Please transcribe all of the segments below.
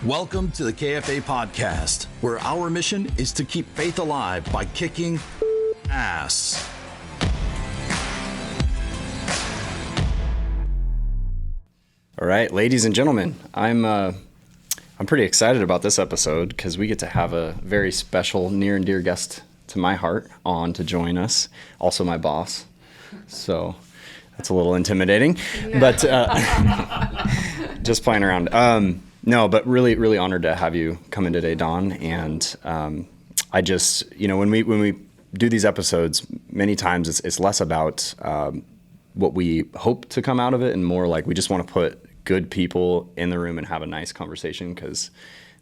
Welcome to the KFA podcast, where our mission is to keep faith alive by kicking ass. All right, ladies and gentlemen, I'm pretty excited about this episode because we get to have a very special, near and dear guest to my heart on to join us. Also, my boss. So that's a little intimidating, but just playing around. No, but really, really honored to have you come in today, Dawn. And I just, when we do these episodes, many times it's less about what we hope to come out of it and more like we just want to put good people in the room and have a nice conversation because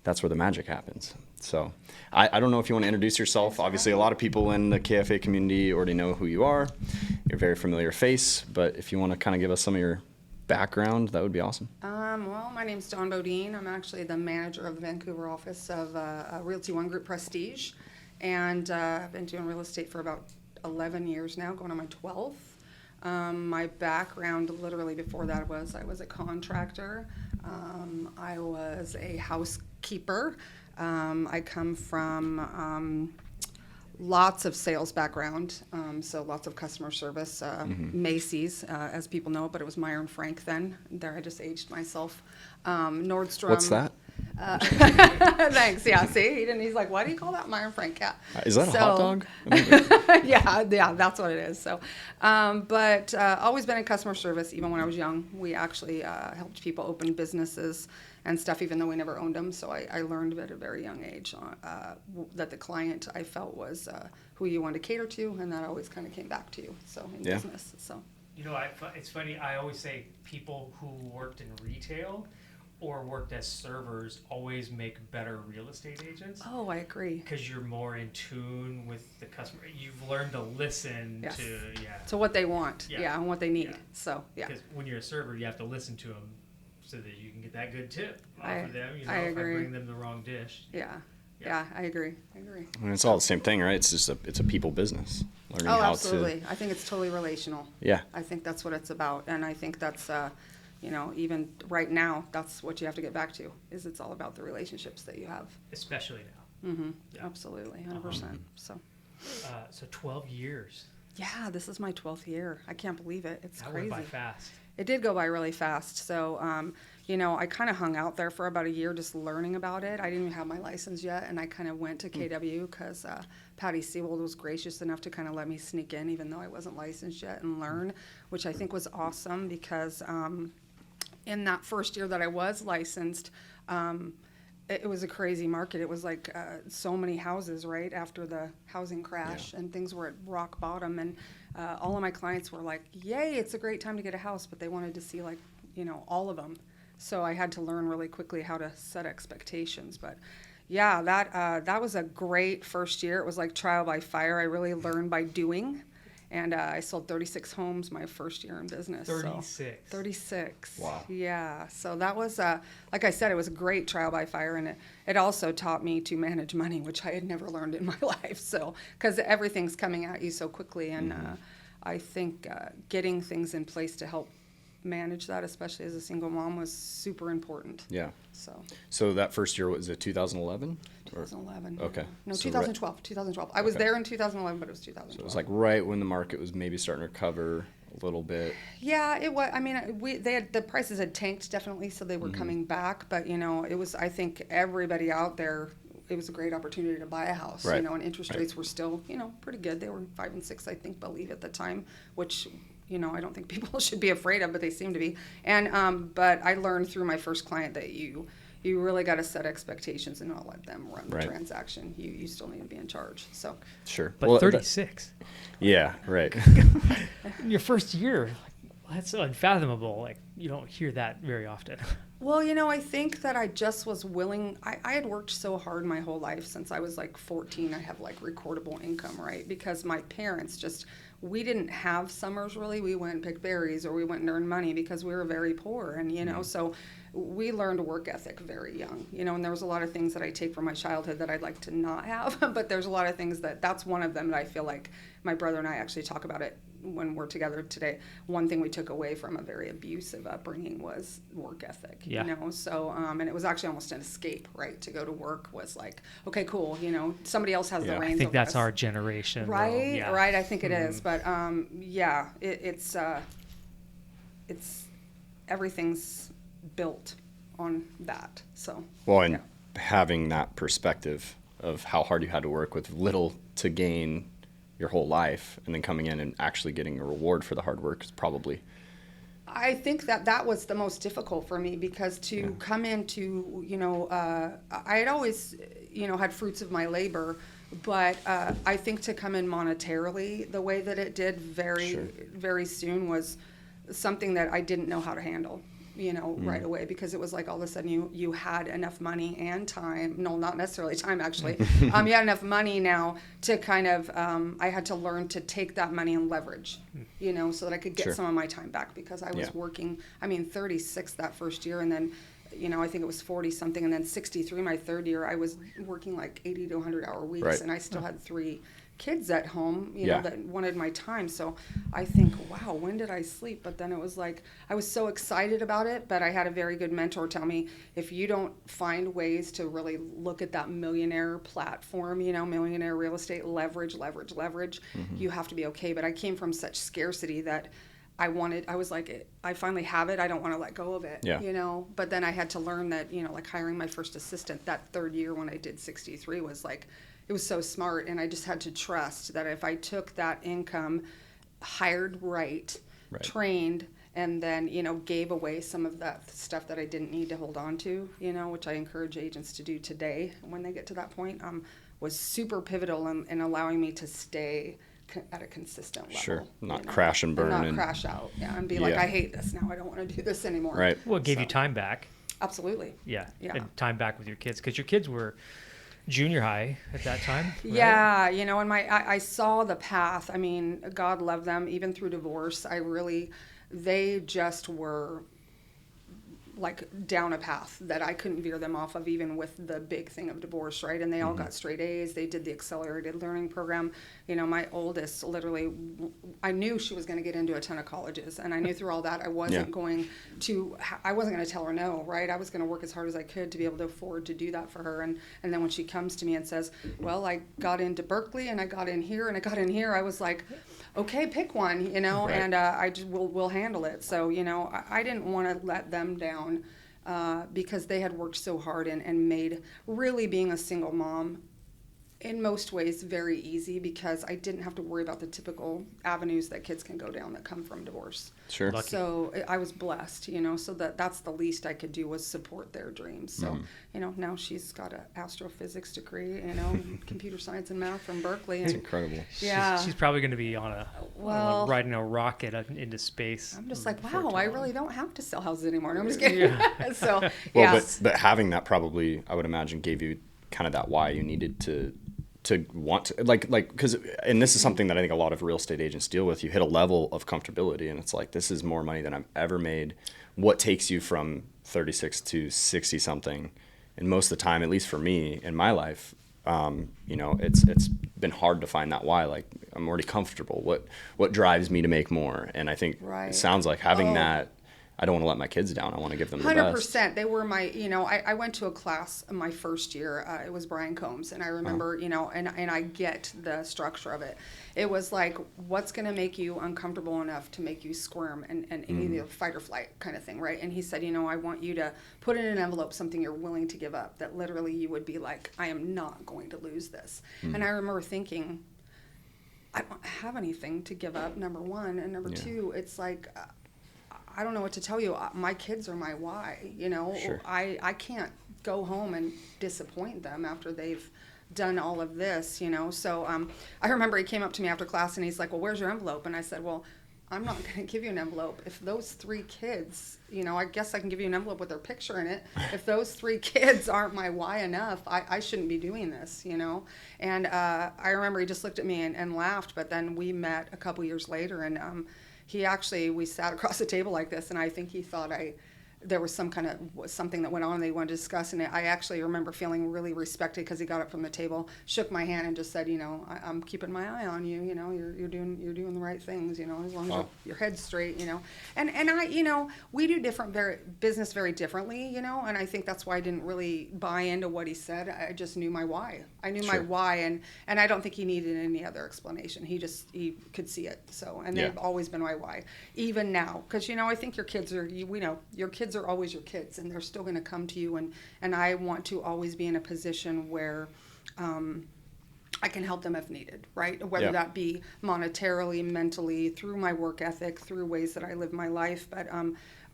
that's where the magic happens. So I don't know if you want to introduce yourself. Obviously, a lot of people in the KFA community already know who you are. You're a very familiar face, but if you want to kind of give us some of your background, that would be awesome. Well, my name's Dawn Beaudoin. I'm actually the manager of the Vancouver office of Realty One Group Prestige, and I've been doing real estate for about 11 years now, going on my 12th. My background, literally before that, I was a contractor. I was a housekeeper. I come from lots of sales background, so lots of customer service. Macy's, as people know, but it was Meyer and Frank then. There, I just aged myself. Nordstrom. What's that? Thanks. Yeah. See, he's like, "Why do you call that Meyer and Frank?" Yeah. Is that a hot dog? yeah, that's what it is. So, but always been in customer service. Even when I was young, we actually helped people open businesses and stuff, even though we never owned them. So I learned at a very young age that the client I felt was who you wanted to cater to, and that always kind of came back to you. So in business. So. It's funny. I always say people who worked in retail or worked as servers always make better real estate agents. Oh, I agree. Because you're more in tune with the customer. You've learned to listen to what they want, and what they need. Yeah. So, Because when you're a server, you have to listen to them so that you can get that good tip off of them. I agree. If I bring them the wrong dish. Yeah, I agree. And it's all the same thing, right? It's just it's a people business. Learning how absolutely. I think it's totally relational. Yeah. I think that's what it's about, and I think that's even right now, that's what you have to get back to, is it's all about the relationships that you have. Especially now. Mm-hmm. Yeah. Absolutely, 100%. So 12 years. Yeah, this is my 12th year. I can't believe it. It's crazy. That went by fast. It did go by really fast. So, I kind of hung out there for about a year just learning about it. I didn't even have my license yet, and I kind of went to KW because Patty Seawold was gracious enough to kind of let me sneak in, even though I wasn't licensed yet, and learn, which I think was awesome because in that first year that I was licensed, it was a crazy market. It was like so many houses right after the housing crash, and things were at rock bottom. And all of my clients were like, "Yay, it's a great time to get a house," but they wanted to see all of them. So I had to learn really quickly how to set expectations. But yeah, that was a great first year. It was like trial by fire. I really learned by doing. And I sold 36 homes my first year in business. 36? 36. Wow. Yeah. So that was, like I said, it was a great trial by fire. And it also taught me to manage money, which I had never learned in my life. So, because everything's coming at you so quickly. And I think getting things in place to help manage that, especially as a single mom, was super important. Yeah. So that first year, was it 2011? 2011. Okay. No, so 2012. 2012. I was there in 2011, but it was 2012. So it was like right when the market was maybe starting to recover a little bit. Yeah, it was. I mean, the prices had tanked definitely, so they were coming back. But it was. I think everybody out there, it was a great opportunity to buy a house. Right. And interest rates were still pretty good. They were 5 and 6, I think, believe at the time, which. I don't think people should be afraid of, but they seem to be. And but I learned through my first client that you really got to set expectations and not let them run the transaction. You still need to be in charge. So sure, but 36. Yeah, right. In your first year, that's unfathomable. You don't hear that very often. Well, I think that I just was willing. I had worked so hard my whole life since I was 14. I have recordable income, right? Because my parents we didn't have summers really. We went and picked berries or we went and earned money because we were very poor. And, so we learned work ethic very young, and there was a lot of things that I take from my childhood that I'd like to not have. But there's a lot of things that's one of them that I feel like my brother and I actually talk about it when we're together today, one thing we took away from a very abusive upbringing was work ethic, Yeah. you know? So, and it was actually almost an escape, right? To go to work was like, okay, cool, you know, somebody else has the Yeah. reins I think over that's us. our generation. though. Right, Yeah. right, I think it is. But, yeah, it's everything's built on that, so. Well, and yeah. having that perspective of how hard you had to work with little to gain your whole life, and then coming in and actually getting a reward for the hard work is probably. I think that was the most difficult for me, because to come into, you know, I had always, you know, had fruits of my labor, but I think to come in monetarily the way that it did very soon was something that I didn't know how to handle, you know, right away, because it was like all of a sudden you had enough money and time. No, not necessarily time, actually. You had enough money now to kind of, I had to learn to take that money and leverage, you know, so that I could get some of my time back, because I was working, 36 that first year, and then, you know, I think it was 40 something, and then 63 my third year. I was working like 80 to 100 hour weeks, and I still had 3 kids at home, you know, that wanted my time. So I think, wow, when did I sleep? But then it was like, I was so excited about it, but I had a very good mentor tell me, if you don't find ways to really look at that millionaire platform, you know, millionaire real estate, leverage, you have to be okay. But I came from such scarcity that I was like, I finally have it. I don't want to let go of it, you know? But then I had to learn that, you know, like hiring my first assistant that third year when I did 63 was like, it was so smart. And I just had to trust that if I took that income, hired right, trained, and then, you know, gave away some of that stuff that I didn't need to hold on to, you know, which I encourage agents to do today when they get to that point, was super pivotal in allowing me to stay at a consistent level. Sure, not you know? crash and burn. And not crash out, and be like, I hate this now. I don't want to do this anymore. Right. Well, it gave you time back. Absolutely. Yeah. Yeah. And time back with your kids, because your kids were junior high at that time. Right? Yeah, you know, and I saw the path. I mean, God love them, even through divorce. They just were like down a path that I couldn't veer them off of, even with the big thing of divorce, right? And they all got straight A's. They did the accelerated learning program. You know, my oldest literally, I knew she was going to get into a ton of colleges, and I knew through all that I wasn't going to tell her no, right? I was going to work as hard as I could to be able to afford to do that for her. And then when she comes to me and says, well, I got into Berkeley and I got in here and I got in here, I was like, okay, pick one, you know, and we'll handle it. So, you know, I didn't want to let them down because they had worked so hard and made really being a single mom in most ways very easy, because I didn't have to worry about the typical avenues that kids can go down that come from divorce. Sure. Lucky. So I was blessed, you know, so that's the least I could do was support their dreams. So, you know, now she's got an astrophysics degree, you know, computer science and math from Berkeley. It's And incredible. yeah. She's probably going to be riding a rocket into space. I'm just like, wow, I really don't have to sell houses anymore. No, I'm just kidding. So, Well, yeah. but having that probably, I would imagine, gave you kind of that why you needed to want to, like, because, and this is something that I think a lot of real estate agents deal with. You hit a level of comfortability, and it's like, this is more money than I've ever made. What takes you from 36 to 60 something? And most of the time, at least for me in my life, you know, it's been hard to find that why. Like, I'm already comfortable. What drives me to make more? And I think it sounds like having that. I don't want to let my kids down. I want to give them the best. 100%. They were my, you know, I went to a class my first year. It was Brian Combs. And I remember, you know, and I get the structure of it. It was like, what's going to make you uncomfortable enough to make you squirm and either fight or flight kind of thing, right? And he said, you know, I want you to put in an envelope something you're willing to give up, that literally you would be like, I am not going to lose this. And I remember thinking, I don't have anything to give up, number one. And number two, it's like, I don't know what to tell you. My kids are my why, you know. Sure. I can't go home and disappoint them after they've done all of this, you know. So I remember he came up to me after class and he's like, well, where's your envelope? And I said, well, I'm not going to give you an envelope. If those 3 kids, you know, I guess I can give you an envelope with their picture in it. If those 3 kids aren't my why enough, I shouldn't be doing this, you know. And I remember he just looked at me and laughed, but then we met a couple years later, and we sat across the table like this, and I think he thought there was something that went on and they wanted to discuss, and I actually remember feeling really respected because he got up from the table, shook my hand, and just said, I'm keeping my eye on you. You're doing the right things. As long as your head's straight. And I we do business very differently. And I think that's why I didn't really buy into what he said. I just knew my why. I knew my why, and I don't think he needed any other explanation. He could see it. So, and they've always been my why, even now, because I think your kids are your kids are always your kids, and they're still going to come to you, and I want to always be in a position where I can help them if needed, right? Whether that be monetarily, mentally, through my work ethic, through ways that I live my life. But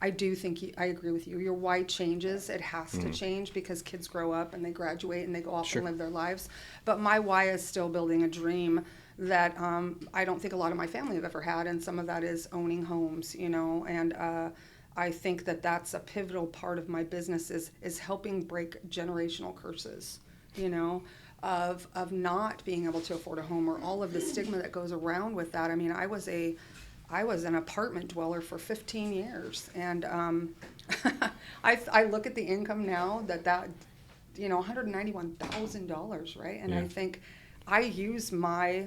I do think I agree with you. Your why changes. It has to change because kids grow up and they graduate and they go off and live their lives. But my why is still building a dream that I don't think a lot of my family have ever had, and some of that is owning homes, and I think that that's a pivotal part of my business is helping break generational curses, of not being able to afford a home, or all of the stigma that goes around with that. I mean, I was an apartment dweller for 15 years, and I look at the income now that $191,000, right? And I think I use my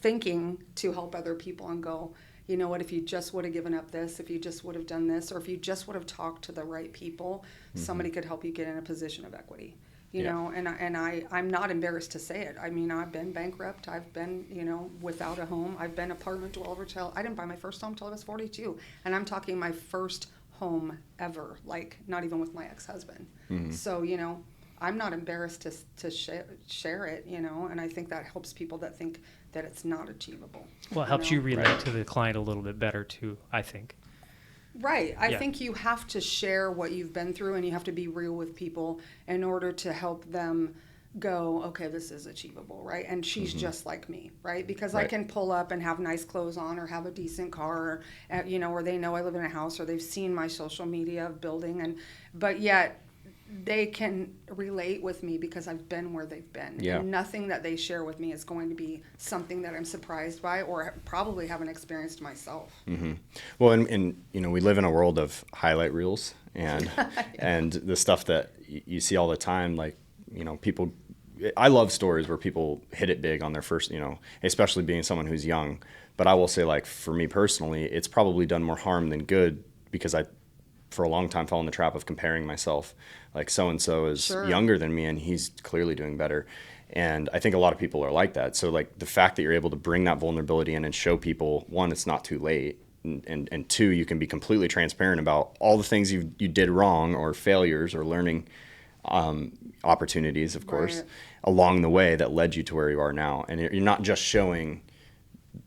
thinking to help other people and go, you know what, if you just would have given up this, if you just would have done this, or if you just would have talked to the right people, somebody could help you get in a position of equity. I'm not embarrassed to say it. I mean, I've been bankrupt. I've been, without a home. I've been apartment dweller till I didn't buy my first home till I was 42. And I'm talking my first home ever, like not even with my ex-husband. So, I'm not embarrassed to share it, and I think that helps people that think that it's not achievable. Well, it helps you relate to the client a little bit better too, I think. Right. I think you have to share what you've been through, and you have to be real with people in order to help them go, okay, this is achievable, right? And she's just like me, right? Because I can pull up and have nice clothes on, or have a decent car, or, or they know I live in a house, or they've seen my social media of building, but yet they can relate with me because I've been where they've been. Yeah. And nothing that they share with me is going to be something that I'm surprised by, or probably haven't experienced myself. Well, and we live in a world of highlight reels and and the stuff that you see all the time, like, people. I love stories where people hit it big on their first, especially being someone who's young. But I will say, like, for me personally, it's probably done more harm than good, because I, for a long time, fell in the trap of comparing myself. Like, so-and-so is younger than me and he's clearly doing better. And I think a lot of people are like that. So, like, the fact that you're able to bring that vulnerability in and show people, one, it's not too late. And two, you can be completely transparent about all the things you did wrong, or failures, or learning opportunities, of course, along the way that led you to where you are now. And you're not just showing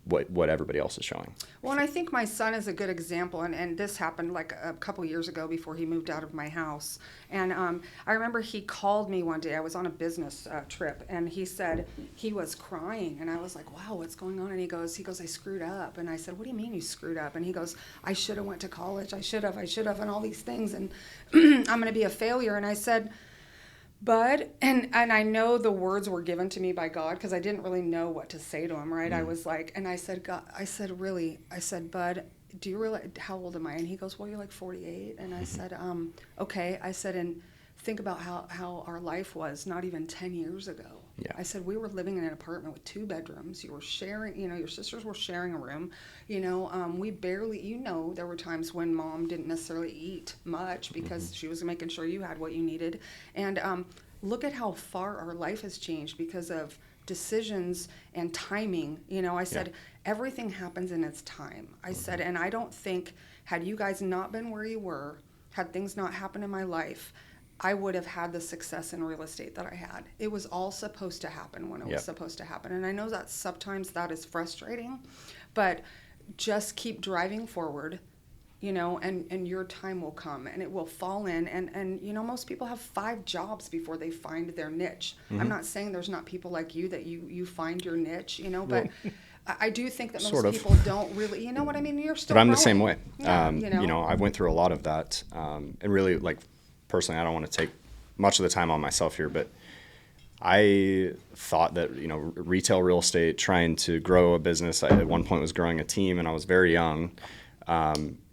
what everybody else is showing. Well, and I think my son is a good example, and this happened like a couple years ago before he moved out of my house. And I remember he called me one day. I was on a business trip, and he said he was crying, and I was like, wow, what's going on? And he goes, I screwed up. And I said, what do you mean you screwed up? And he goes, I should have went to college. I should have, and all these things, and I'm going to be a failure. And I said, Bud, and I know the words were given to me by God, because I didn't really know what to say to him, right? I was like, and I said, God, I said, Bud, do you realize, how old am I? And he goes, well, you're like 48. And I said, okay. I said, and think about how our life was not even 10 years ago. Yeah. I said, we were living in an apartment with 2 bedrooms. You were sharing, your sisters were sharing a room. We barely, there were times when Mom didn't necessarily eat much because she was making sure you had what you needed. And look at how far our life has changed because of decisions and timing. I said, everything happens in its time. I said, and I don't think, had you guys not been where you were, had things not happened in my life, I would have had the success in real estate that I had. It was all supposed to happen when it was supposed to happen. And I know that sometimes that is frustrating, but just keep driving forward, and your time will come and it will fall in. And most people have 5 jobs before they find their niche. I'm not saying there's not people like you that you find your niche, but I do think that most people don't really, you know what I mean? You're still But I'm growing. the same way. Yeah, I went through a lot of that, and really, like, personally, I don't want to take much of the time on myself here, but I thought that, retail real estate, trying to grow a business, I at one point was growing a team, and I was very young.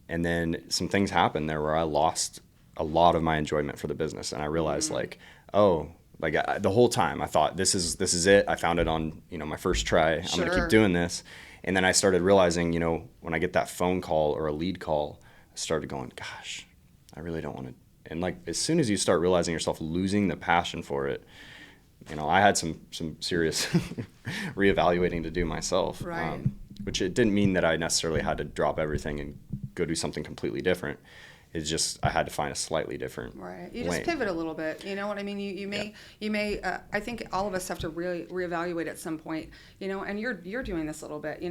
And then some things happened there where I lost a lot of my enjoyment for the business. And I realized the whole time I thought, this is it. I found it on, my first try. I'm going to keep doing this. And then I started realizing, when I get that phone call or a lead call, I started going, gosh, I really don't want to. And as soon as you start realizing yourself losing the passion for it, I had some serious reevaluating to do myself. Right. Which it didn't mean that I necessarily had to drop everything and go do something completely different. It's just I had to find a slightly different Right. You lane. just pivot a little bit. You know what I mean? You may. I think all of us have to really reevaluate at some point. And you're doing this a little bit.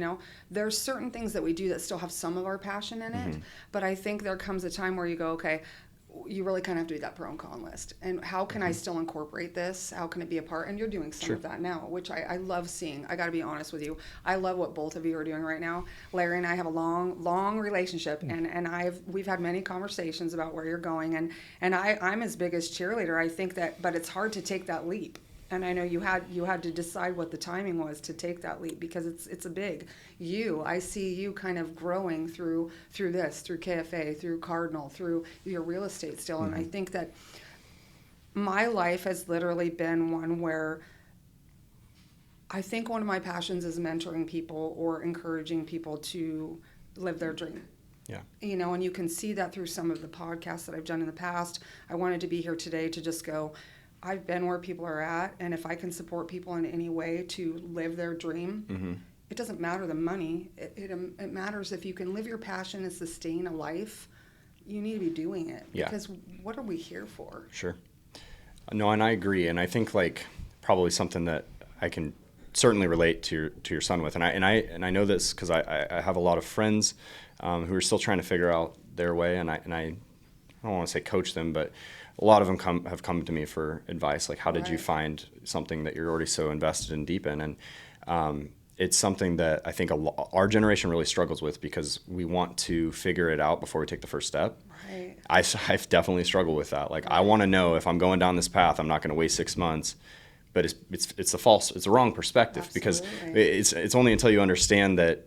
There's certain things that we do that still have some of our passion in it, but I think there comes a time where you go, okay, you really kind of have to do that pro and con list. And how can I still incorporate this? How can it be a part? And you're doing some of that now, which I love seeing. I got to be honest with you. I love what both of you are doing right now. Larry and I have a long relationship, and we've had many conversations about where you're going. And I'm his biggest cheerleader. I think that, but it's hard to take that leap. And I know you had to decide what the timing was to take that leap, because it's a big I see you kind of growing through this, through KFA, through Cardinal, through your real estate still. And I think that my life has literally been one where I think one of my passions is mentoring people or encouraging people to live their dream. Yeah. And you can see that through some of the podcasts that I've done in the past. I wanted to be here today to just go, I've been where people are at, and if I can support people in any way to live their dream, it doesn't matter the money. It matters if you can live your passion and sustain a life, you need to be doing it. Yeah. Because what are we here for? Sure. No, and I agree. And I think probably something that I can certainly relate to your son with, and I know this because I have a lot of friends who are still trying to figure out their way, and I don't want to say coach them, but a lot of them have come to me for advice, like how did you find something that you're already so invested in deep in? And it's something that I think our generation really struggles with, because we want to figure it out before we take the first step. Right. I've definitely struggled with that. I want to know if I'm going down this path, I'm not going to waste 6 months. But it's a wrong perspective. Absolutely. Because it's only until you understand that,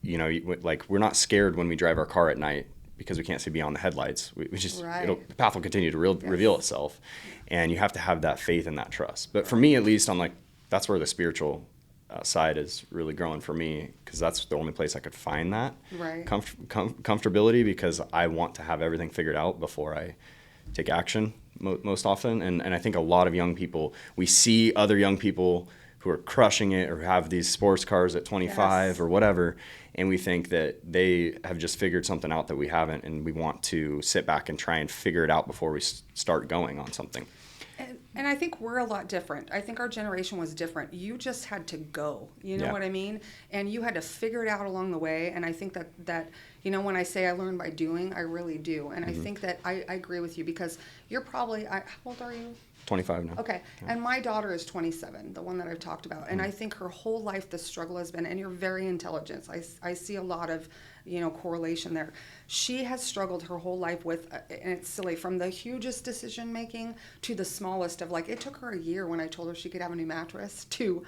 we're not scared when we drive our car at night because we can't see beyond the headlights. We just, the path will continue to reveal itself. And you have to have that faith and that trust. But for me, at least, that's where the spiritual side is really growing for me, because that's the only place I could find that comfortability, because I want to have everything figured out before I take action most often. And I think a lot of young people, we see other young people who are crushing it or have these sports cars at 25 or whatever, and we think that they have just figured something out that we haven't, and we want to sit back and try and figure it out before we start going on something. And I think we're a lot different. I think our generation was different. You just had to go, you know what I mean? And you had to figure it out along the way. And I think that when I say I learn by doing, I really do. And I think that I agree with you, because you're probably, how old are you? 25 now. Okay. Yeah. And my daughter is 27, the one that I've talked about. And I think her whole life the struggle has been, and you're very intelligent. I see a lot of, correlation there. She has struggled her whole life with, and it's silly, from the hugest decision making to the smallest of, it took her a year when I told her she could have a new mattress to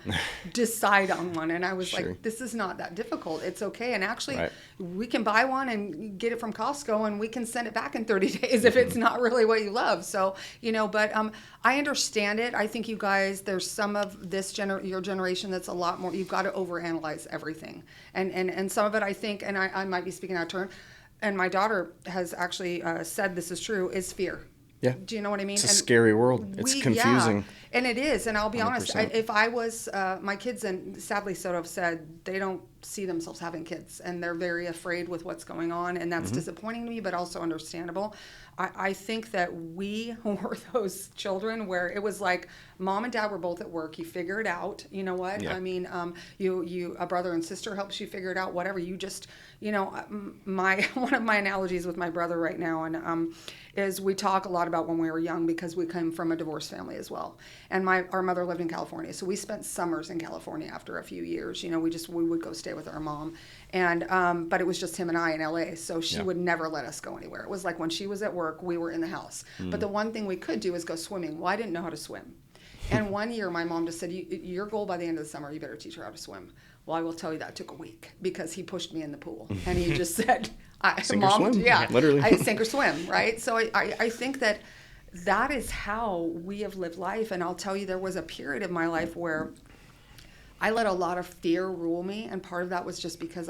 decide on one. And I was like, this is not that difficult. It's okay. And actually, we can buy one and get it from Costco, and we can send it back in 30 days if it's not really what you love. So, but I understand it. I think you guys, there's some of this your generation that's a lot more, you've got to overanalyze everything. And some of it, I think, and I might be speaking out of turn, and my daughter has actually said this is true, is fear. Yeah. Do you know what I mean? It's a scary world. It's confusing. Yeah. And it is. And I'll be 100%. Honest, if I was, my kids, and sadly so have said, they don't see themselves having kids, and they're very afraid with what's going on, and that's disappointing to me, but also understandable. I think that we were those children where it was like mom and dad were both at work. You figure it out. You know what? Yeah. I mean, you a brother and sister helps you figure it out. Whatever. You just, one of my analogies with my brother right now, and is we talk a lot about when we were young, because we came from a divorced family as well. And our mother lived in California, so we spent summers in California after a few years. We would go stay with our mom, and but it was just him and I in LA, so she would never let us go anywhere. It was like when she was at work, we were in the house. But the one thing we could do is go swimming. Well, I didn't know how to swim. And one year my mom just said, your goal by the end of the summer, you better teach her how to swim. Well, I will tell you that took a week, because he pushed me in the pool. And he just said, Sink or swim. Yeah, Literally. I sink or swim, right? So I think that is how we have lived life. And I'll tell you, there was a period of my life where I let a lot of fear rule me, and part of that was just because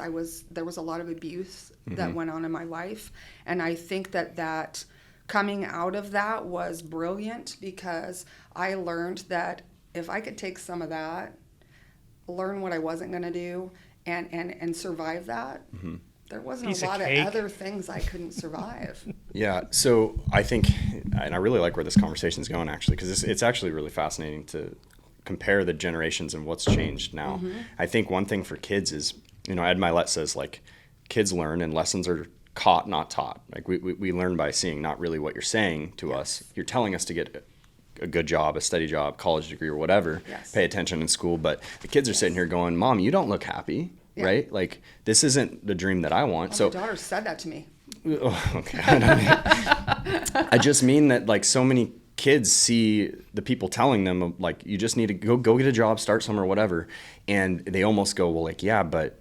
there was a lot of abuse that went on in my life, and I think that coming out of that was brilliant, because I learned that if I could take some of that, learn what I wasn't going to do, and survive that, there wasn't Piece a of lot of cake. other things I couldn't survive. Yeah. So I think, and I really like where this conversation is going, actually, because it's actually really fascinating to compare the generations and what's changed now. I think one thing for kids is, Ed Milet says, like, kids learn and lessons are caught, not taught. Like we learn by seeing, not really what you're saying to us. You're telling us to get a good job, a steady job, college degree or whatever, pay attention in school. But the kids are sitting here going, Mom, you don't look happy, right? Like, this isn't the dream that I want. Oh, so my daughter said that to me. Oh, okay. I just mean that, like, so many kids see the people telling them, like, you just need to go get a job, start somewhere, whatever, and they almost go, well, like, yeah, but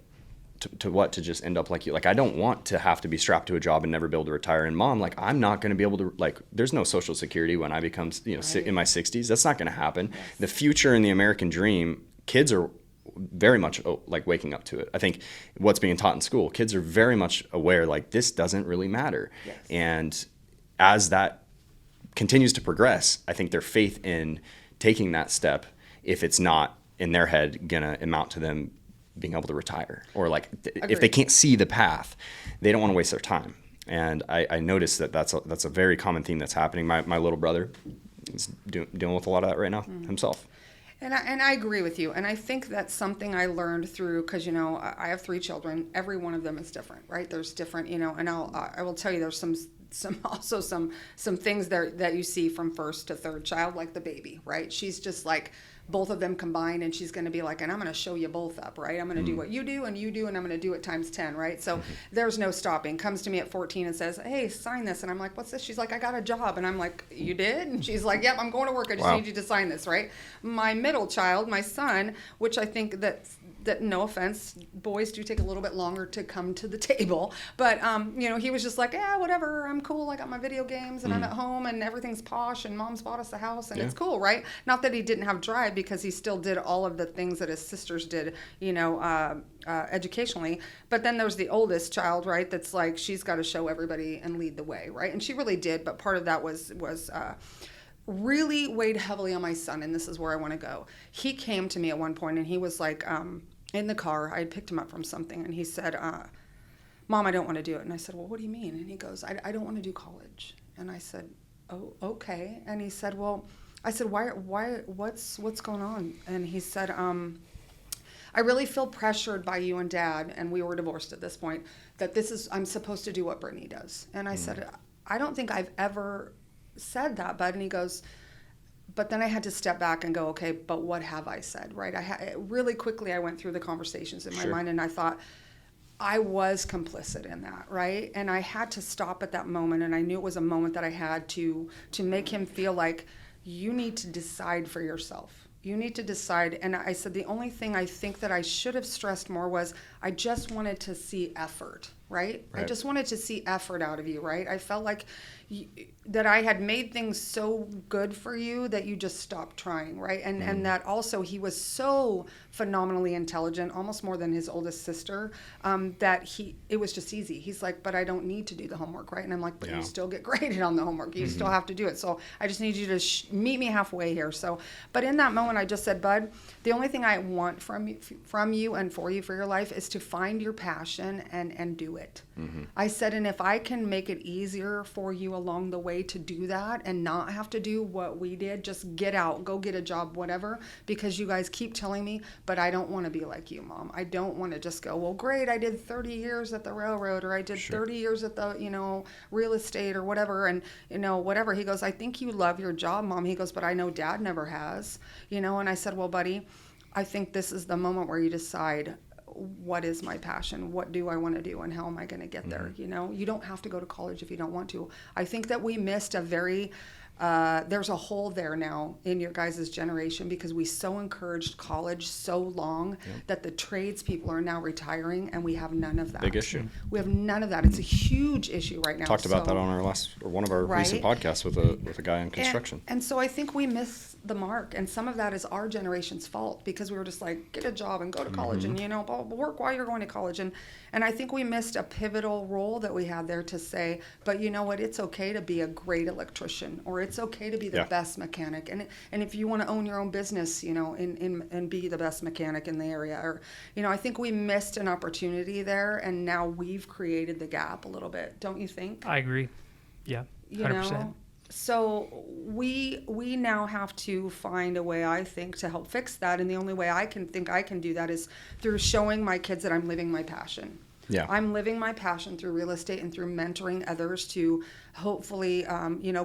to what? To just end up like you? Like, I don't want to have to be strapped to a job and never be able to retire. And Mom, like, I'm not going to be able to, like, there's no Social Security when I become, in my 60s. That's not going to happen. Yes. The future in the American dream, kids are very much like waking up to it. I think what's being taught in school, kids are very much aware, like, this doesn't really matter. Yes. And as that continues to progress, I think their faith in taking that step, if it's not in their head gonna amount to them being able to retire, or like if they can't see the path, they don't want to waste their time. And I noticed that's a very common theme that's happening. My little brother is dealing with a lot of that right now himself. And I agree with you. And I think that's something I learned through, because, I have 3 children. Every one of them is different, right? There's different, and I will tell you, there's some things there that you see from first to third child, like the baby, right? She's just like both of them combined, and she's going to be like, and I'm going to show you both up, right? I'm going to do what you do, and I'm going to do it times 10, right? So there's no stopping. Comes to me at 14 and says, hey, sign this. And I'm like, what's this? She's like, I got a job. And I'm like, you did? And she's like, yep, I'm going to work. I just need you to sign this, right? My middle child, my son, which I think that no offense, boys do take a little bit longer to come to the table, but he was just like, yeah, whatever, I'm cool, I got my video games and I'm at home and everything's posh and Mom's bought us a house and it's cool, right? Not that he didn't have drive, because he still did all of the things that his sisters did, educationally. But then there's the oldest child, right, that's like, she's got to show everybody and lead the way, right? And she really did, but part of that was really weighed heavily on my son, and this is where I want to go. He came to me at one point and he was like, in the car, I had picked him up from something, and he said, Mom, I don't want to do it. And I said, well, what do you mean? And he goes, I don't want to do college. And I said, oh, okay. And he said, well, I said, why, what's going on? And he said, I really feel pressured by you and Dad, and we were divorced at this point, that I'm supposed to do what Brittany does. And I said, I don't think I've ever said that, Bud. And he goes, but then I had to step back and go, okay, but what have I said, right? Really quickly, I went through the conversations in my mind, and I thought, I was complicit in that, right? And I had to stop at that moment, and I knew it was a moment that I had to make him feel like, you need to decide for yourself. You need to decide. And I said, the only thing I think that I should have stressed more was, I just wanted to see effort, right? I just wanted to see effort out of you, right? I felt like that I had made things so good for you that you just stopped trying, right? And that also he was so phenomenally intelligent, almost more than his oldest sister, that it was just easy. He's like, but I don't need to do the homework, right? And I'm like, but you still get graded on the homework. You still have to do it. So I just need you to meet me halfway here. So, but in that moment, I just said, Bud, the only thing I want from you and for you for your life is to find your passion and do it. I said, and if I can make it easier for you along the way to do that and not have to do what we did, just get out, go get a job, whatever, because you guys keep telling me, but I don't want to be like you, Mom. I don't want to just go, well, great, I did 30 years at the railroad, or I did 30 years at the, real estate or whatever, and, whatever. He goes, I think you love your job, Mom. He goes, but I know Dad never has, and I said, well, buddy, I think this is the moment where you decide, what is my passion? What do I want to do? And how am I going to get there? You don't have to go to college if you don't want to. I think that we missed a very there's a hole there now in your guys' generation because we so encouraged college so long that the tradespeople are now retiring, and we have none of that. Big issue. We have none of that. It's a huge issue right now. Talked about that on our one of our recent podcasts with a guy in construction. And so I think we miss the mark, and some of that is our generation's fault because we were just like, get a job and go to college and, work while you're going to college. And I think we missed a pivotal role that we had there to say, but you know what, it's okay to be a great electrician, or it's okay to be the best mechanic. And if you want to own your own business, and be the best mechanic in the area, or, I think we missed an opportunity there, and now we've created the gap a little bit. Don't you think? I agree. Yeah, 100%. So we now have to find a way, I think, to help fix that. And the only way I can do that is through showing my kids that I'm living my passion. Yeah. I'm living my passion through real estate and through mentoring others to hopefully,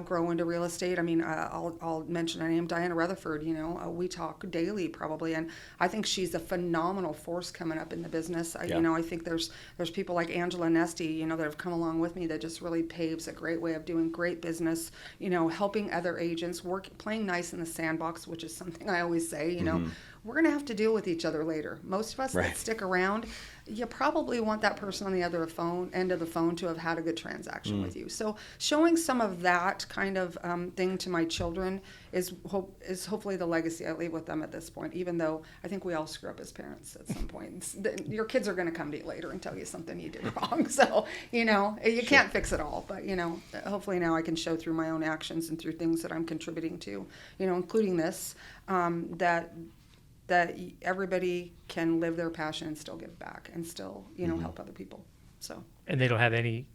grow into real estate. I mean, I'll mention her name, Diana Rutherford. We talk daily probably, and I think she's a phenomenal force coming up in the business. I think there's people like Angela Nesty, that have come along with me that just really paves a great way of doing great business. Helping other agents playing nice in the sandbox, which is something I always say. We're going to have to deal with each other later. Most of us that stick around, you probably want that person on the other end of the phone to have had a good transaction with you. So showing some of that kind of thing to my children is hopefully the legacy I leave with them at this point, even though I think we all screw up as parents at some point. Your kids are going to come to you later and tell you something you did wrong. So, you can't fix it all. But, hopefully now I can show through my own actions and through things that I'm contributing to, including this, that everybody can live their passion and still give back and still, help other people. So. And they don't have any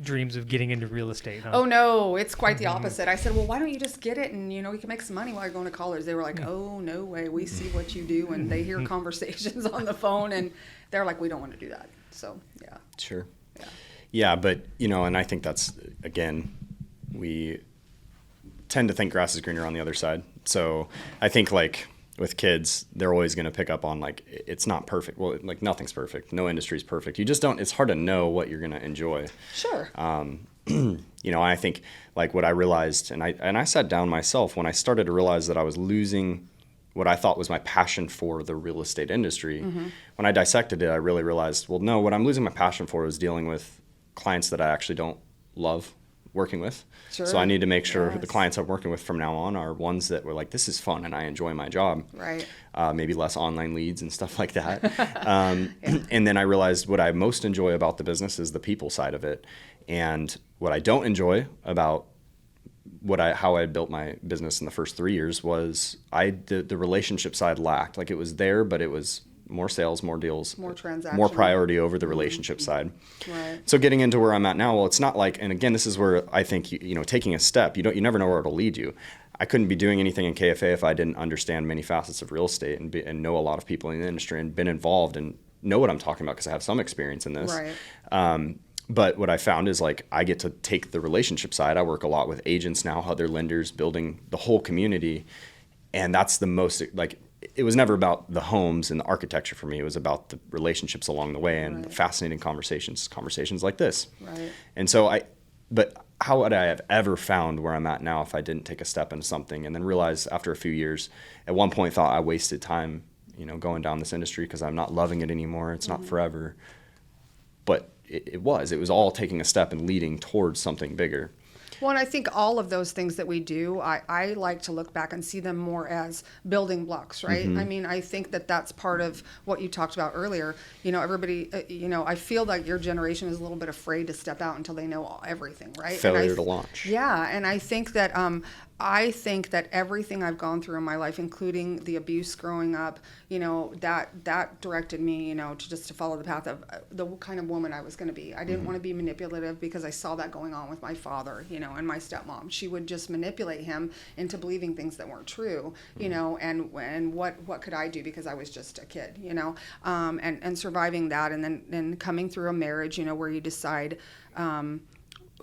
dreams of getting into real estate, huh? Oh, no, it's quite the opposite. I said, well, why don't you just get it and, you can make some money while you're going to college. They were like, oh, no way. We see what you do. And they hear conversations on the phone and they're like, we don't want to do that. So, yeah. Sure. Yeah. Yeah, but, and I think that's, again, we tend to think grass is greener on the other side. So I think with kids, they're always going to pick up on it's not perfect. Well, nothing's perfect. No industry is perfect. You just don't, it's hard to know what you're going to enjoy. Sure. I think what I realized, and I sat down myself when I started to realize that I was losing what I thought was my passion for the real estate industry. When I dissected it, I really realized, well, no, what I'm losing my passion for is dealing with clients that I actually don't love working with. Sure. So I need to make sure the clients I'm working with from now on are ones that were like, this is fun and I enjoy my job. Right. Maybe less online leads and stuff like that. And then I realized what I most enjoy about the business is the people side of it. And what I don't enjoy about how I built my business in the first 3 years was the relationship side lacked. It was there, but it was more sales, more deals, more transactions, more priority over the relationship side. Right. So getting into where I'm at now, well, it's not and again, this is where I think, taking a step, you never know where it'll lead you. I couldn't be doing anything in KFA if I didn't understand many facets of real estate and know a lot of people in the industry and been involved and know what I'm talking about because I have some experience in this. Right. But what I found is I get to take the relationship side. I work a lot with agents now, other lenders, building the whole community. And that's the most, it was never about the homes and the architecture for me. It was about the relationships along the way and fascinating conversations like this. Right. And so but how would I have ever found where I'm at now if I didn't take a step into something and then realize after a few years, at one point thought I wasted time, going down this industry because I'm not loving it anymore. It's not forever. But it was all taking a step and leading towards something bigger. Well, and I think all of those things that we do, I like to look back and see them more as building blocks, right? I mean, I think that's part of what you talked about earlier. Everybody, I feel like your generation is a little bit afraid to step out until they know everything, right? Failure to launch. Yeah, and I think that everything I've gone through in my life, including the abuse growing up, that directed me, to follow the path of the kind of woman I was going to be. I didn't want to be manipulative because I saw that going on with my father, and my stepmom. She would just manipulate him into believing things that weren't true, and what could I do because I was just a kid, and surviving that, and then coming through a marriage, where you decide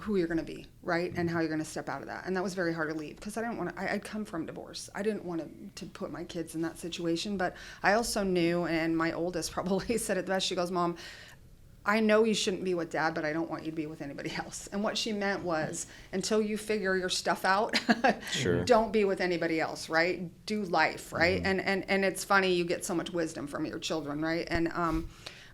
who you're going to be, right? And how you're going to step out of that. And that was very hard to leave because I didn't want to, I'd come from divorce. I didn't want to put my kids in that situation, but I also knew, and my oldest probably said it best, she goes, Mom, I know you shouldn't be with Dad, but I don't want you to be with anybody else. And what she meant was, until you figure your stuff out, Sure. don't be with anybody else, right? Do life, right? And it's funny, you get so much wisdom from your children, right? And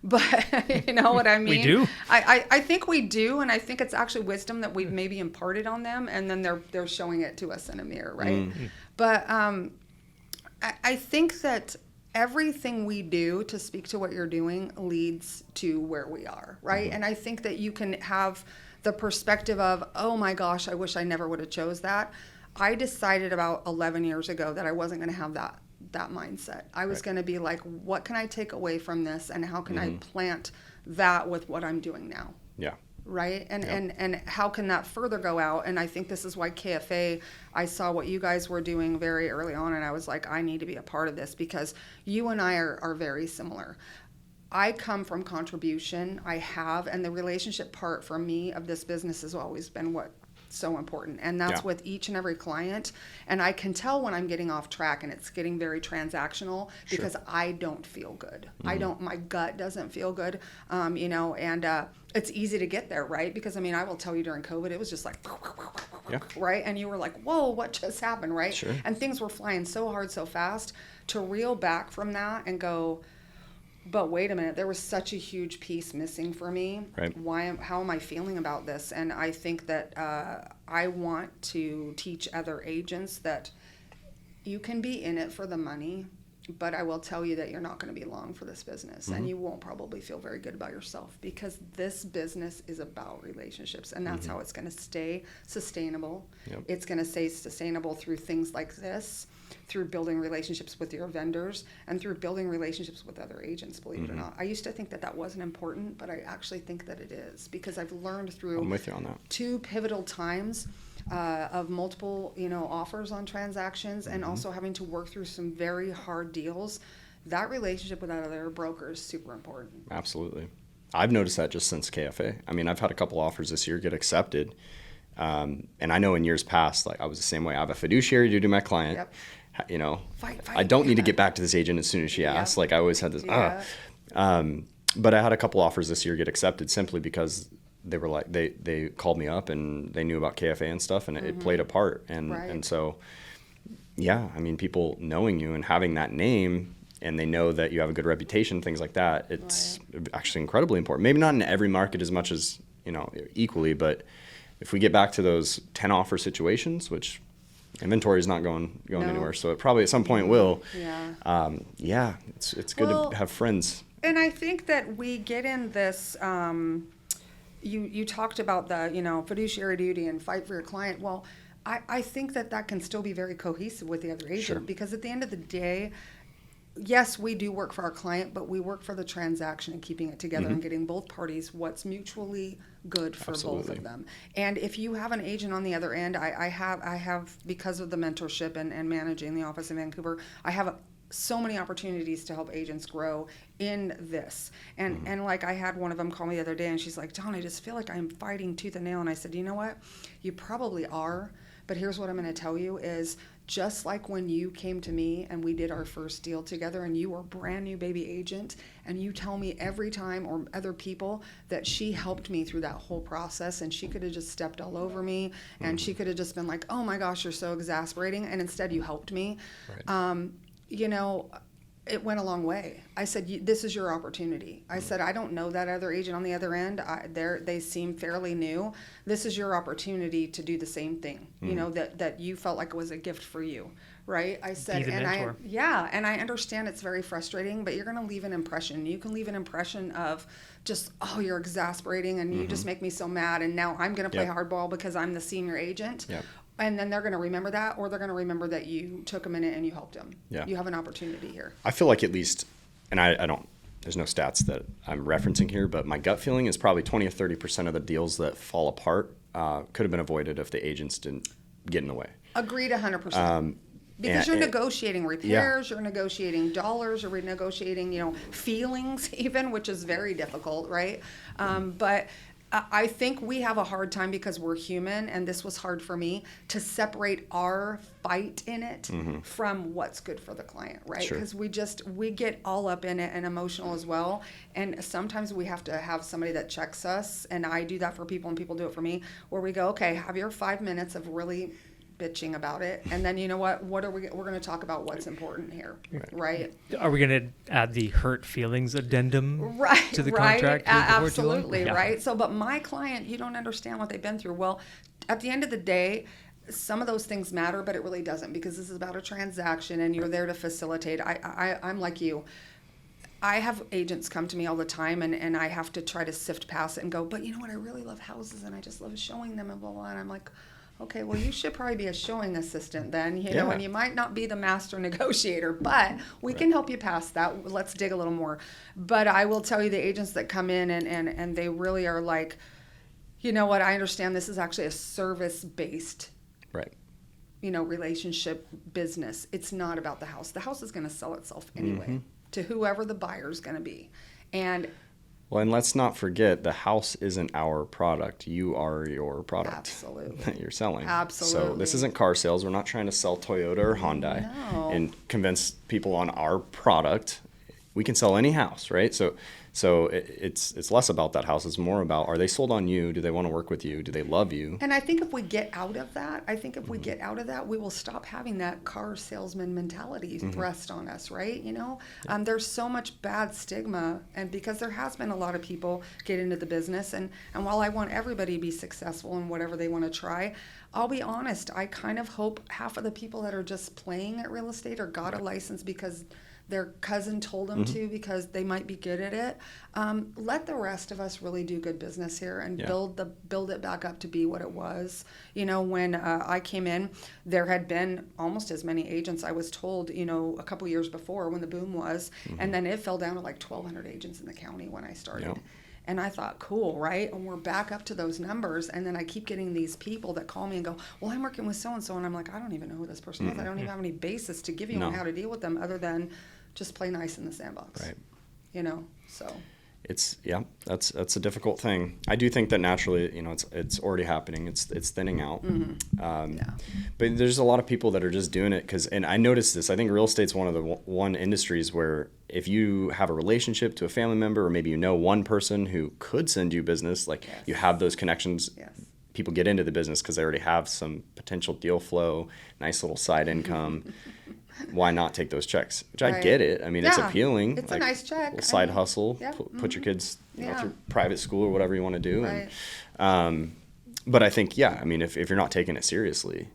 but you know what I mean? We do. I think we do, and I think it's actually wisdom that we've maybe imparted on them, and then they're showing it to us in a mirror, right? But I think that everything we do, to speak to what you're doing, leads to where we are, right? And I think that you can have the perspective of, oh my gosh, I wish I never would have chose that. I decided about 11 years ago that I wasn't going to have that mindset. I was going to be like, what can I take away from this, and how can I plant that with what I'm doing now? Yeah. Right? And how can that further go out? And I think this is why KFA, I saw what you guys were doing very early on, and I was like, I need to be a part of this, because you and I are very similar. I come from contribution, and the relationship part for me of this business has always been what's so important. And that's with each and every client. And I can tell when I'm getting off track and it's getting very transactional, because I don't feel good. My gut doesn't feel good, you know, and it's easy to get there, right? Because I mean, I will tell you, during COVID, it was just like, right? And you were like, whoa, what just happened, right? Sure. And things were flying so hard, so fast. To reel back from that and go, but wait a minute, there was such a huge piece missing for me. Right. How am I feeling about this? And I think that I want to teach other agents that you can be in it for the money, but I will tell you that you're not going to be long for this business, and you won't probably feel very good about yourself, because this business is about relationships, and that's how it's going to stay sustainable. Yep. It's going to stay sustainable through things like this, through building relationships with your vendors, and through building relationships with other agents, believe it or not. I used to think that that wasn't important, but I actually think that it is, because I've learned through I'm with you on that. 2 pivotal times of multiple, you know, offers on transactions, and also having to work through some very hard deals. That relationship with other brokers is super important. Absolutely. I've noticed that just since KFA. I mean, I've had a couple offers this year get accepted. And I know in years past, like, I was the same way. I have a fiduciary duty to my client. Yep. You know, Fight. I don't need to get back to this agent as soon as she asks. Like, I always had this, but I had a couple offers this year get accepted simply because they were like, they called me up and they knew about KFA and stuff, and it played a part. And so, yeah, I mean, people knowing you and having that name, and they know that you have a good reputation, things like that, it's actually incredibly important. Maybe not in every market as much as, you know, equally, but if we get back to those 10 offer situations, which inventory is not going anywhere, so it probably at some point will. It's good to have friends. And I think that we get in this, you talked about the, you know, fiduciary duty and fight for your client. Well, I think that can still be very cohesive with the other agent, because at the end of the day, yes, we do work for our client, but we work for the transaction and keeping it together and getting both parties what's mutually good for both of them. And if you have an agent on the other end, I have because of the mentorship and managing the office in Vancouver, I have so many opportunities to help agents grow in this. And like, I had one of them call me the other day, and she's like, Dawn, I just feel like I'm fighting tooth and nail. And I said, you know what? You probably are. But here's what I'm going to tell you is, just like when you came to me and we did our first deal together, and you were a brand new baby agent, and you tell me every time, or other people, that she helped me through that whole process, and she could have just stepped all over me, and she could have just been like, oh my gosh, you're so exasperating, and instead you helped me. You know, it went a long way. I said, this is your opportunity. I said, I don't know that other agent on the other end. They seem fairly new. This is your opportunity to do the same thing, you know, that you felt like it was a gift for you, right? I said, Be the mentor. and I understand it's very frustrating, but you're going to leave an impression. You can leave an impression of just, oh, you're exasperating, and you just make me so mad, and now I'm going to play hardball because I'm the senior agent. And then they're going to remember that, or they're going to remember that you took a minute and you helped them. You have an opportunity here. I feel like, at least, and I don't, there's no stats that I'm referencing here, but my gut feeling is probably 20 or 30% of the deals that fall apart could have been avoided if the agents didn't get in the way. Agreed 100%. Because you're negotiating repairs, you're negotiating dollars, you're negotiating, you know, feelings even, which is very difficult, right? But I think we have a hard time because we're human, and this was hard for me to separate our fight in it from what's good for the client, right? Sure. Because we get all up in it and emotional as well. And sometimes we have to have somebody that checks us, and I do that for people and people do it for me, where we go, okay, have your 5 minutes of really bitching about it, and then you know what are we're going to talk about what's important here, right? Are we going to add the hurt feelings addendum Right, to the right, contract? before too long? absolutely, Yeah. right? So, but my client, you don't understand what they've been through. Well, at the end of the day, some of those things matter, but it really doesn't, because this is about a transaction and you're there to facilitate. I'm like you. I have agents come to me all the time, and I have to try to sift past it and go, but you know what, I really love houses and I just love showing them and blah, blah, and I'm like, okay, well, you should probably be a showing assistant then, you know, and you might not be the master negotiator, but we can help you past that. Let's dig a little more. But I will tell you, the agents that come in and they really are like, you know what, I understand this is actually a service-based, Right. you know, relationship business. It's not about the house. The house is going to sell itself anyway to whoever the buyer's going to be. And Well, and let's not forget, the house isn't our product. You are your product Absolutely. that you're selling. So Absolutely. this isn't car sales. We're not trying to sell Toyota or Hyundai No. and convince people on our product. We can sell any house, right? So it's less about that house. It's more about, are they sold on you? Do they want to work with you? Do they love you? And I think if we get out of that, we will stop having that car salesman mentality thrust on us, right? You know, there's so much bad stigma, and because there has been a lot of people get into the business, and while I want everybody to be successful in whatever they want to try, I'll be honest, I kind of hope half of the people that are just playing at real estate or got a license because their cousin told them to, because they might be good at it. Let the rest of us really do good business here and build it back up to be what it was. You know, when I came in, there had been almost as many agents, I was told, you know, a couple years before when the boom was, and then it fell down to like 1,200 agents in the county when I started. Yep. And I thought, cool, right? And we're back up to those numbers. And then I keep getting these people that call me and go, well, I'm working with so-and-so. And I'm like, I don't even know who this person is. I don't even have any basis to give you on how to deal with them other than just play nice in the sandbox. Right. You know, so. That's a difficult thing. I do think that naturally, you know, it's already happening. It's thinning out. But there's a lot of people that are just doing it and I noticed this. I think real estate's one of the one industries where if you have a relationship to a family member, or maybe you know one person who could send you business, like you have those connections. People get into the business because they already have some potential deal flow, nice little side income. Why not take those checks? Which I get it. I mean, it's appealing. It's like a nice check. Little side hustle. Put your kids through private school or whatever you want to do. Right. And, but I think, I mean, if you're not taking it seriously,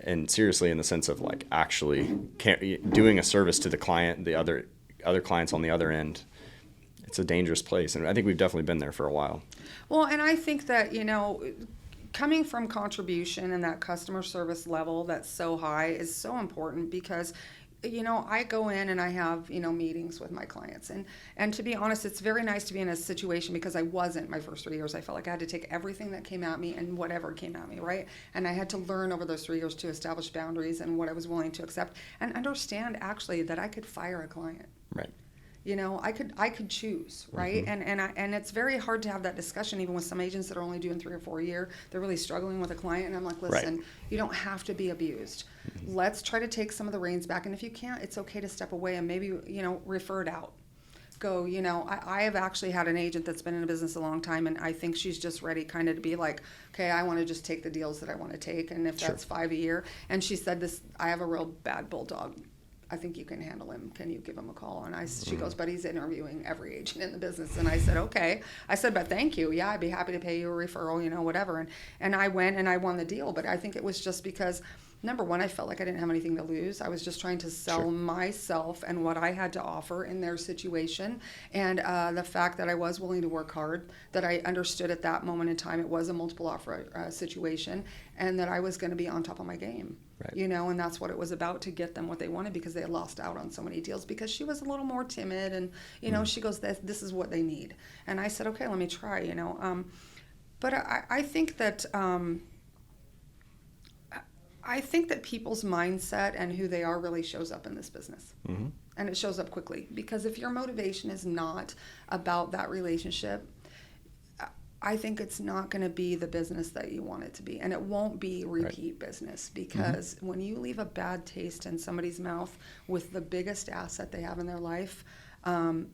and seriously in the sense of like actually doing a service to the client, the other clients on the other end, it's a dangerous place. And I think we've definitely been there for a while. Well, and I think that, you know, coming from contribution and that customer service level that's so high is so important, because you know, I go in and I have, you know, meetings with my clients, and to be honest, it's very nice to be in a situation, because I wasn't my first 3 years. I felt like I had to take everything that came at me and whatever came at me, right? And I had to learn over those 3 years to establish boundaries and what I was willing to accept, and understand actually that I could fire a client. Right. You know, I could choose, right? And it's very hard to have that discussion even with some agents that are only doing 3 or 4 a year. They're really struggling with a client, and I'm like, listen, you don't have to be abused. Let's try to take some of the reins back, and if you can't, it's okay to step away and maybe, you know, refer it out. Go, you know, I have actually had an agent that's been in a business a long time, and I think she's just ready kind of to be like, okay, I want to just take the deals that I want to take, and if that's 5 a year. And she said this, I have a real bad bulldog. I think you can handle him. Can you give him a call? And she goes, but he's interviewing every agent in the business. And I said, okay. I said, but thank you. Yeah, I'd be happy to pay you a referral, you know, whatever. And I went and I won the deal. But I think it was just because, number one, I felt like I didn't have anything to lose. I was just trying to sell myself and what I had to offer in their situation. And the fact that I was willing to work hard, that I understood at that moment in time it was a multiple offer situation, and that I was going to be on top of my game. Right. You know, and that's what it was about, to get them what they wanted, because they had lost out on so many deals, because she was a little more timid, and, you know, she goes, this is what they need. And I said, okay, let me try, you know. But I think that people's mindset and who they are really shows up in this business. And it shows up quickly, because if your motivation is not about that relationship, I think it's not going to be the business that you want it to be. And it won't be repeat business, because when you leave a bad taste in somebody's mouth with the biggest asset they have in their life,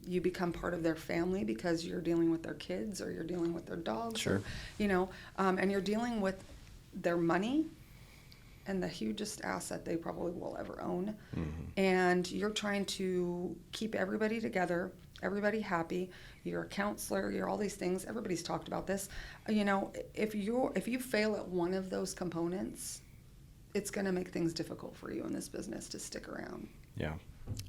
you become part of their family, because you're dealing with their kids, or you're dealing with their dogs. Sure. Or, and you're dealing with their money and the hugest asset they probably will ever own. And you're trying to keep everybody together, everybody happy. You're a counselor, you're all these things. Everybody's talked about this. If you fail at one of those components, it's going to make things difficult for you in this business to stick around. Yeah.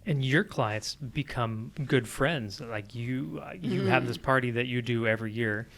And your clients become good friends. Like you have this party that you do every year.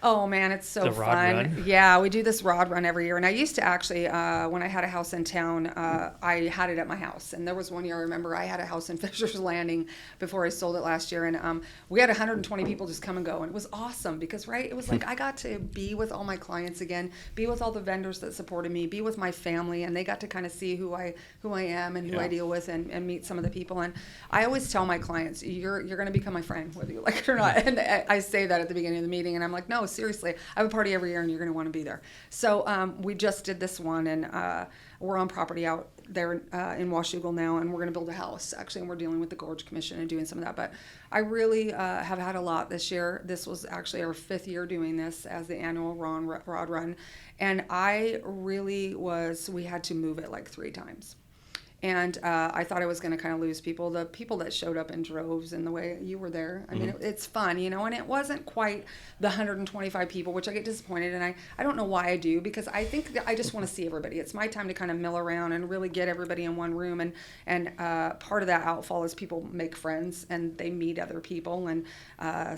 Oh man, it's so The rod fun. run? Yeah, we do this rod run every year. And I used to actually, when I had a house in town, I had it at my house. And there was one year I remember I had a house in Fisher's Landing before I sold it last year. And we had 120 people just come and go. And it was awesome because, right, it was like I got to be with all my clients again, be with all the vendors that supported me, be with my family. And they got to kind of see who I am and who I deal with, and meet some of the people. And I always tell my clients, you're going to become my friend, whether you like it or not. And I say that at the beginning of the meeting. And I'm like, no, seriously, I have a party every year and you're going to want to be there. So we just did this one, and we're on property out there in Washougal now, and we're going to build a house actually, and we're dealing with the Gorge Commission and doing some of that. But I really have had a lot this year. This was actually our 5th year doing this as the annual rod run, and we had to move it like 3 times. And I thought I was going to kind of lose people. The people that showed up in droves, and the way you were there, I mean, it's fun, and it wasn't quite the 125 people, which I get disappointed. And I don't know why I do, because I think that I just want to see everybody. It's my time to kind of mill around and really get everybody in one room. And part of that outfall is people make friends and they meet other people. And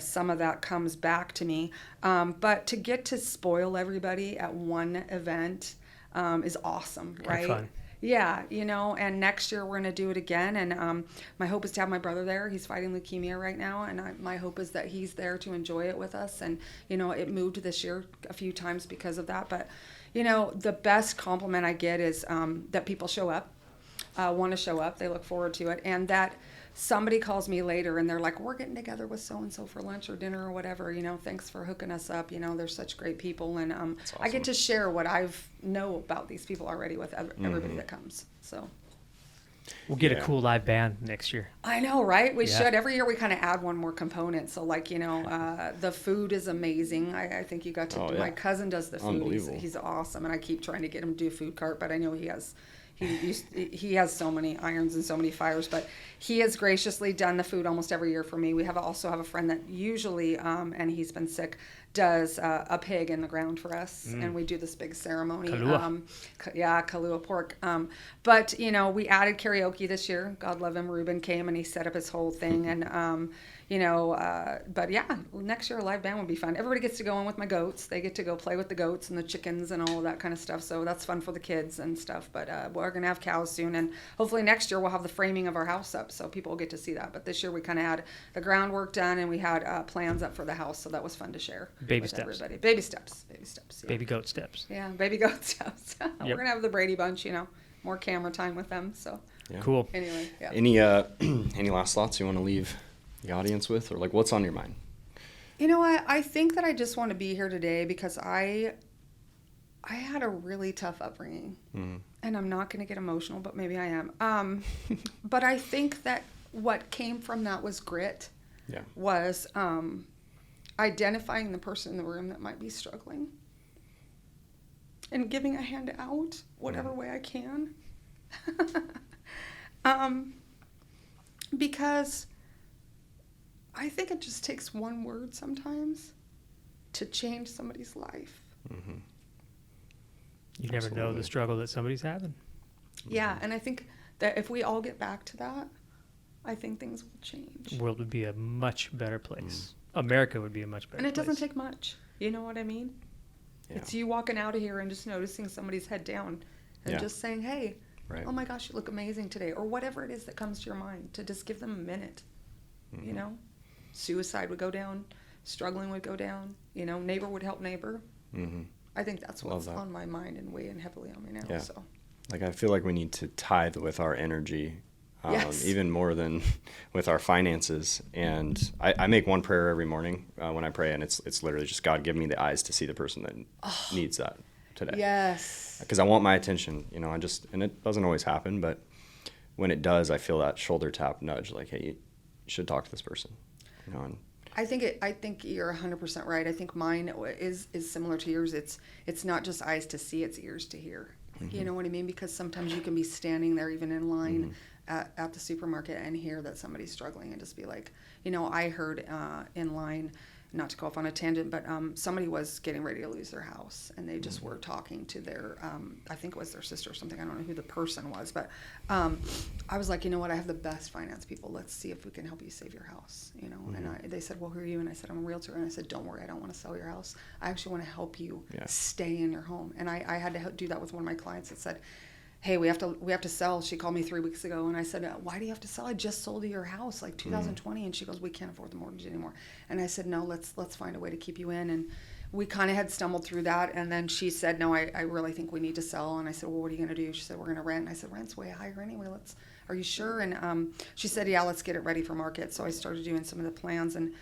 some of that comes back to me. But to get to spoil everybody at one event is awesome, right? Fun. Yeah, and next year we're going to do it again. And my hope is to have my brother there. He's fighting leukemia right now. And my hope is that he's there to enjoy it with us. And, it moved this year a few times because of that. But, the best compliment I get is that people show up, want to show up. They look forward to it. And that somebody calls me later and they're like, we're getting together with so-and-so for lunch or dinner or whatever, thanks for hooking us up. They're such great people. And awesome. I get to share what I've know about these people already with everybody that comes. So We'll get a cool live band next year. I know, right? We should. Every year we kind of add one more component. So like, the food is amazing. I think you got to my cousin does the food. He's awesome. And I keep trying to get him to do food cart, but I know he has so many irons and so many fires, but he has graciously done the food almost every year for me. We also have a friend that usually, and he's been sick, does a pig in the ground for us, and we do this big ceremony. Kalua. Kalua pork. But we added karaoke this year. God love him. Ruben came and he set up his whole thing, and but yeah, next year a live band would be fun. Everybody gets to go in with my goats. They get to go play with the goats and the chickens and all of that kind of stuff. So that's fun for the kids and stuff. But we're going to have cows soon. And hopefully next year we'll have the framing of our house up so people will get to see that. But this year we kind of had the groundwork done and we had plans up for the house. So that was fun to share with everybody. Baby steps. Yeah. Baby goat steps. Yeah, baby goat steps. We're going to have the Brady Bunch, more camera time with them. So Cool. Anyway, yeah. Any last thoughts you want to leave the audience with, or like what's on your mind? I think that I just want to be here today because I had a really tough upbringing, and I'm not going to get emotional, but maybe I am. But I think that what came from that was grit. Yeah. Was identifying the person in the room that might be struggling and giving a hand out whatever way I can. Because I think it just takes one word sometimes to change somebody's life. Mm-hmm. You never know the struggle that somebody's having. Yeah, and I think that if we all get back to that, I think things will change. The world would be a much better place. America would be a much better place. And it doesn't take much. You know what I mean? Yeah. It's you walking out of here and just noticing somebody's head down and just saying, hey, oh my gosh, you look amazing today. Or whatever it is that comes to your mind, to just give them a minute, Suicide would go down, struggling would go down, neighbor would help neighbor. Mm-hmm. I think that's what's on my mind and weighing heavily on me now. Yeah. So, like I feel like we need to tithe with our energy Yes. even more than with our finances. And I make one prayer every morning when I pray, and it's literally just, God, give me the eyes to see the person that needs that today. Yes. Because I want my attention, and it doesn't always happen, but when it does, I feel that shoulder tap nudge, like, hey, you should talk to this person. And I think you're 100% right. I think mine is similar to yours. It's not just eyes to see, it's ears to hear. Mm-hmm. You know what I mean? Because sometimes you can be standing there even in line at the supermarket and hear that somebody's struggling and just be like, I heard in line, not to go off on a tangent, but somebody was getting ready to lose their house, and they just were talking to their, I think it was their sister or something. I don't know who the person was, but I was like, you know what? I have the best finance people. Let's see if we can help you save your house. And they said, well, who are you? And I said, I'm a realtor. And I said, don't worry, I don't want to sell your house. I actually want to help you stay in your home. And I had to do that with one of my clients that said, hey, we have to sell. She called me 3 weeks ago, and I said, why do you have to sell? I just sold your house, like 2020. And she goes, we can't afford the mortgage anymore. And I said, no, let's find a way to keep you in. And we kind of had stumbled through that. And then she said, no, I really think we need to sell. And I said, well, what are you going to do? She said, we're going to rent. And I said, rent's way higher anyway. Are you sure? And she said, yeah, let's get it ready for market. So I started doing some of the plans, and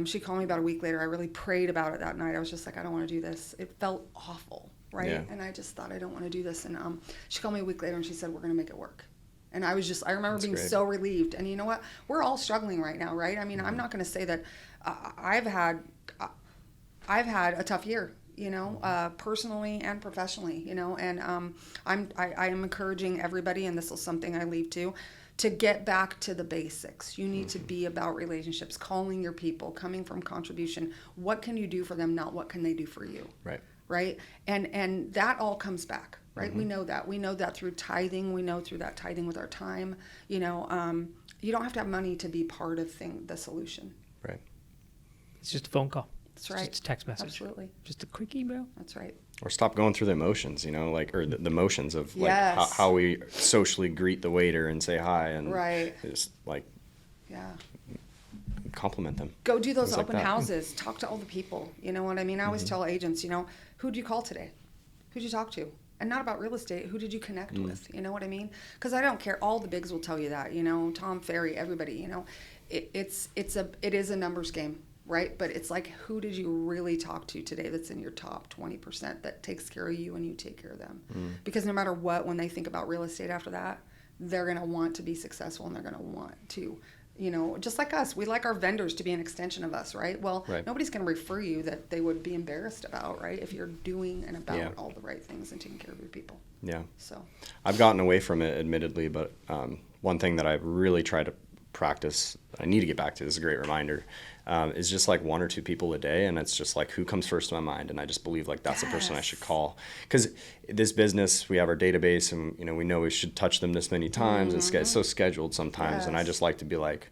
she called me about a week later. I really prayed about it that night. I was just like, I don't want to do this. It felt awful. Right. Yeah. And I just thought, I don't want to do this. And she called me a week later and she said, we're going to make it work. And I remember That's being great. so relieved. And you know what? We're all struggling right now, right? I mean, I'm not going to say that I've had a tough year, personally and professionally, and I am encouraging everybody, and this is something I leave to get back to the basics. You need to be about relationships, calling your people, coming from contribution. What can you do for them, not what can they do for you? Right? And that all comes back, right? We know that through tithing. We know through that tithing with our time. You don't have to have money to be part of the solution. Right. It's just a phone call. That's right. Just a text message. Absolutely. Just a quick email. That's right. Or stop going through the emotions, or the motions of Yes. how we socially greet the waiter and say hi, and just compliment them. Go do those Things like open that. houses. Talk to all the people. You know what I mean? I always tell agents, who'd you call today? Who'd you talk to? And not about real estate. Who did you connect with? You know what I mean? Because I don't care. All the bigs will tell you that. Tom Ferry, everybody. It is a numbers game, right? But it's like, who did you really talk to today that's in your top 20% that takes care of you and you take care of them? Because no matter what, when they think about real estate after that, they're going to want to be successful, and they're going to want to, just like us, we like our vendors to be an extension of us, right? Well, nobody's going to refer you that they would be embarrassed about, right? If you're doing and about all the right things and taking care of your people. Yeah. So I've gotten away from it, admittedly, but one thing that I've really tried to practice, I need to get back to, this is a great reminder, is just like 1 or 2 people a day, and it's just like who comes first to my mind, and I just believe like that's the person I should call. Because this business, we have our database, and we know we should touch them this many times. It's so scheduled sometimes, and I just like to be like,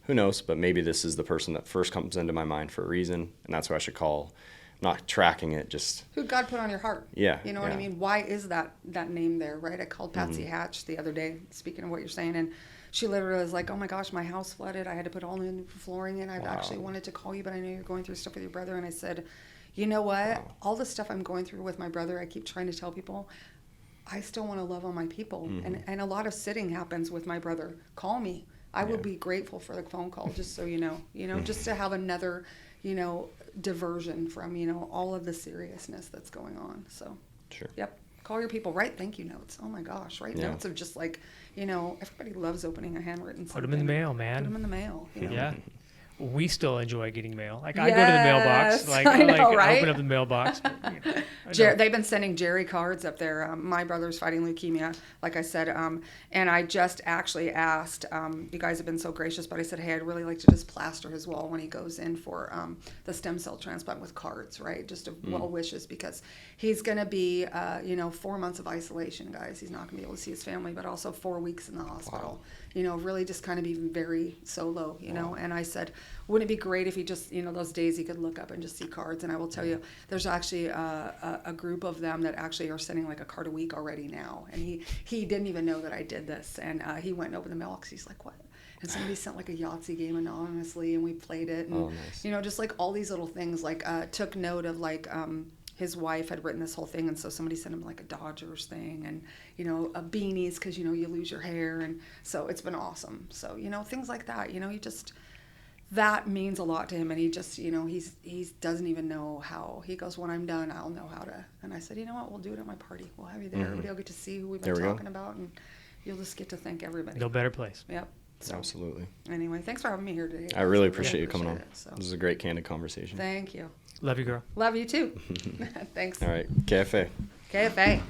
who knows, but maybe this is the person that first comes into my mind for a reason, and that's who I should call. Not tracking it, just who God put on your heart. Yeah. You know what I mean? Why is that name there, right? I called Patsy Hatch the other day, speaking of what you're saying, and she literally was like, oh my gosh, my house flooded. I had to put all new flooring in. I've actually wanted to call you, but I know you're going through stuff with your brother. And I said, you know what? All the stuff I'm going through with my brother, I keep trying to tell people, I still want to love on my people. And a lot of sitting happens with my brother. Call me. I will be grateful for the phone call, just so you know, just to have another, diversion from, all of the seriousness that's going on. So, Sure. Yep. Call your people. Write thank you notes. Oh my gosh. Write notes of just like, everybody loves opening a handwritten Put them in the mail, man. Put them in the mail. Yeah. We still enjoy getting mail. Like I go to the mailbox. Like I know, right? open up the mailbox. They've been sending Jerry cards up there. My brother's fighting leukemia, like I said, and I just actually asked. You guys have been so gracious, but I said, hey, I'd really like to just plaster his wall when he goes in for the stem cell transplant with cards, right? Just well wishes, because he's going to be, 4 months of isolation, guys. He's not going to be able to see his family, but also 4 weeks in the hospital. Really just kind of be very solo, And I said, wouldn't it be great if he just, those days he could look up and just see cards? And I will tell you, there's actually a group of them that actually are sending like a card a week already now. And he didn't even know that I did this. And he went and opened the mailbox. He's like, what? And somebody sent like a Yahtzee game anonymously, and we played it. And, nice. just like all these little things, like took note of like his wife had written this whole thing, and so somebody sent him like a Dodgers thing, and a beanies because you lose your hair, and so it's been awesome. So things like that. He just, that means a lot to him, and he just he doesn't even know how. He goes, when I'm done, I'll know how to. And I said, you know what, we'll do it at my party. We'll have you there. Everybody will get to see who we've been talking about, and you'll just get to thank everybody. No better place. Yep. So, Absolutely. Anyway, thanks for having me here today. I really appreciate you coming on. So. This is a great candid conversation. Thank you. Love you, girl. Love you too. Thanks. All right. KFA. KFA.